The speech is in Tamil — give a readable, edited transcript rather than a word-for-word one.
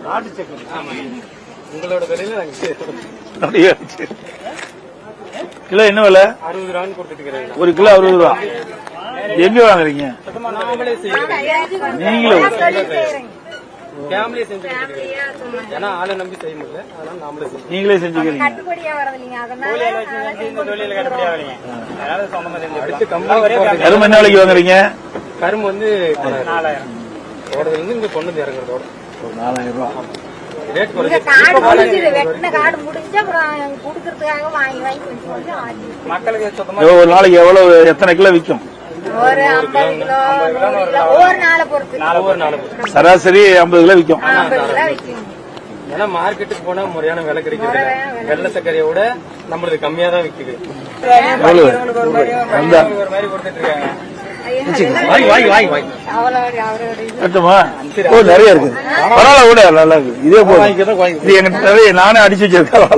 நாட்டு சக்கரை. உங்களோட விலையில கிலோ என்ன விலை? 60 ரூபான்னு கொடுத்துட்டு இருக்கிறேன். ஒரு கிலோ 60 ரூபா. எங்க வாங்குறீங்க? நீங்களே ஃபேமிலியே செஞ்சு ஏன்னா ஆளை நம்பி செய்ய முடியல, அதனால நாமளே செஞ்சு நீங்களே செஞ்சுக்கிறீங்க. கரும்பு என்ன விலைக்கு வாங்குறீங்க? கரும்பு வந்து 4000 ஓடுறதுல இங்க கொண்டு வந்து இறங்குறதோட 4000 ரூபா ரேட் ஒரு நாளைக்கு எவ்வளவு எத்தனை கிலோ விற்கும்? சராசரி 50 கிலோ விற்கும். ஏன்னா மார்க்கெட்டுக்கு போனா முறையான விலை கிடைக்கிறது இல்ல. வெள்ளை சர்க்கரையை விட நம்மளுக்கு கம்மியா தான் விக்குது. ஒரு மாதிரி கொடுத்துட்டு இருக்காங்க. நிறைய இருக்கு. பரவாயில்ல கூட நல்லா இருக்கு. இதே போல நானே அடிச்சு வச்சிருக்கேன்.